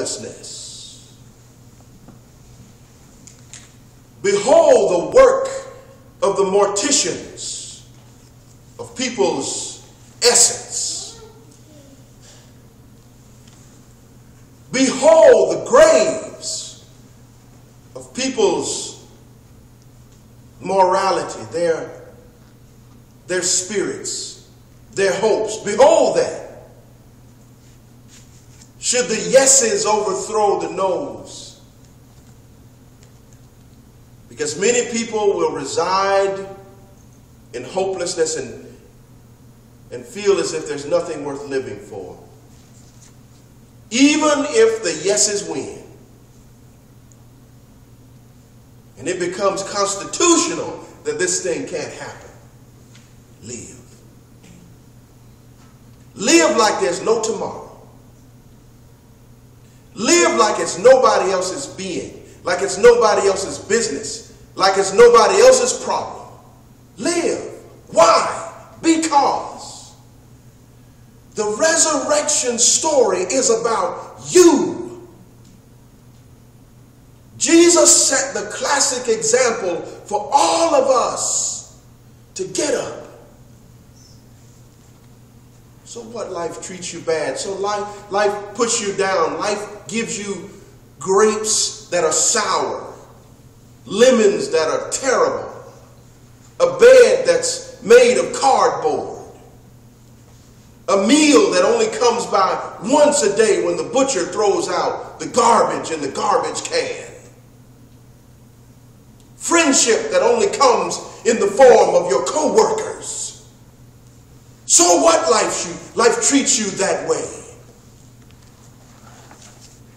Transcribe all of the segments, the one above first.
helplessness. Behold the work of the morticians, of people's essence. Behold the graves of people's morality, their spirits, their hopes. Behold that. Should the yeses overthrow the no's? Because many people will reside in hopelessness and feel as if there's nothing worth living for. Even if the yeses win. And it becomes constitutional that this thing can't happen. Live. Live like there's no tomorrow. Live like it's nobody else's being, like it's nobody else's business, like it's nobody else's problem. Live. Why? Because the resurrection story is about you. Jesus set the classic example for all of us to get up. So what? Life treats you bad. So life puts you down. Life gives you grapes that are sour, lemons that are terrible, a bed that's made of cardboard, a meal that only comes by once a day when the butcher throws out the garbage in the garbage can, friendship that only comes in the form of your co-workers. So what? Life treats you that way.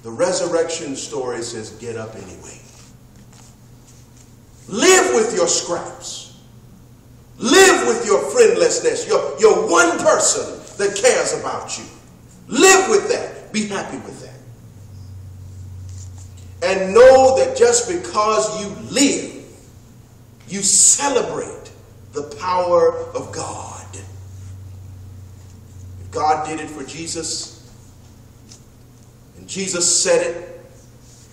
The resurrection story says, get up anyway. Live with your scraps. Live with your friendlessness, your one person that cares about you. Live with that. Be happy with that. And know that just because you live, you celebrate the power of God. God did it for Jesus, and Jesus said it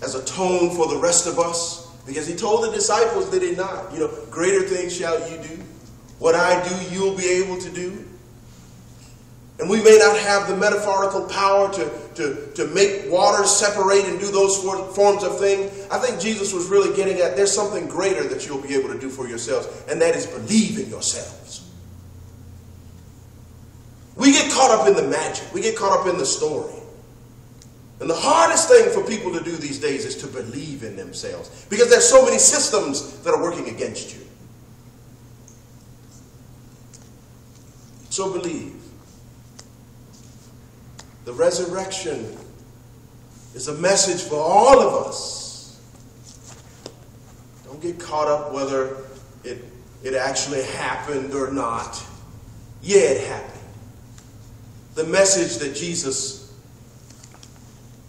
as a tone for the rest of us, because he told the disciples, did he not? Greater things shall you do. What I do, you'll be able to do. And we may not have the metaphorical power to make water separate and do those forms of things. I think Jesus was really getting at, there's something greater that you'll be able to do for yourselves, and that is believe in yourselves. We get caught up in the magic. We get caught up in the story. And the hardest thing for people to do these days is to believe in themselves, because there's so many systems that are working against you. So believe. The resurrection is a message for all of us. Don't get caught up whether it actually happened or not. Yeah, it happened. The message that Jesus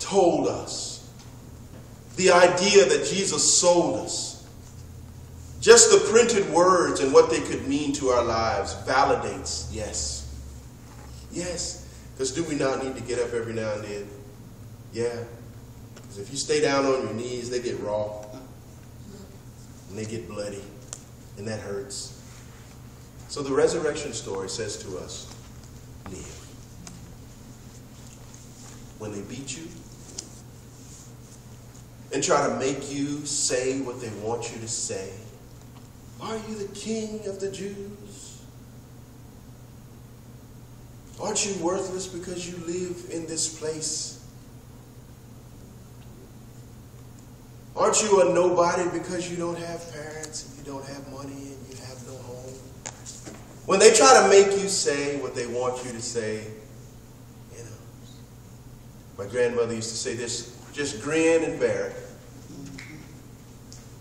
told us, the idea that Jesus sold us, just the printed words and what they could mean to our lives validates, yes. Yes. Because do we not need to get up every now and then? Yeah. Because if you stay down on your knees, they get raw. And they get bloody. And that hurts. So the resurrection story says to us, live. When they beat you and try to make you say what they want you to say, are you the king of the Jews? Aren't you worthless because you live in this place? Aren't you a nobody because you don't have parents and you don't have money and you have no home? When they try to make you say what they want you to say, my grandmother used to say this, just grin and bear it.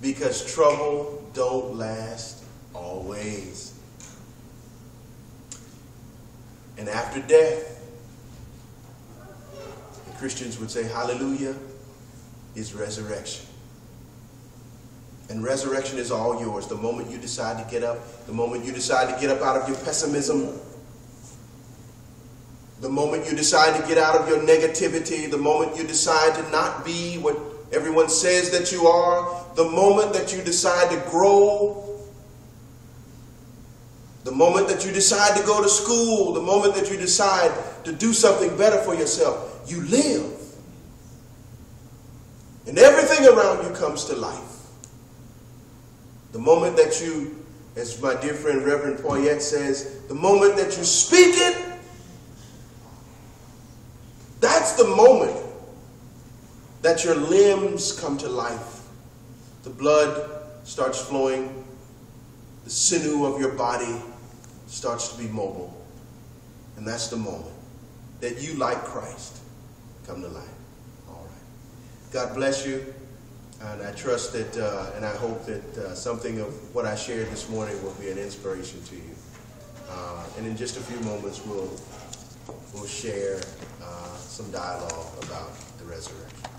Because trouble don't last always. And after death, the Christians would say, hallelujah, is resurrection. And resurrection is all yours. The moment you decide to get up, the moment you decide to get up out of your pessimism, The moment you decide to get out of your negativity, the moment you decide to not be what everyone says that you are, the moment that you decide to grow, the moment that you decide to go to school, the moment that you decide to do something better for yourself, you live. And everything around you comes to life. The moment that you, as my dear friend Reverend Poyet says, the moment that you speak it, that's the moment that your limbs come to life. The blood starts flowing. The sinew of your body starts to be mobile. And that's the moment that you, like Christ, come to life. All right. God bless you. And I trust that, and I hope that something of what I shared this morning will be an inspiration to you. And in just a few moments, we'll share some dialogue about the resurrection.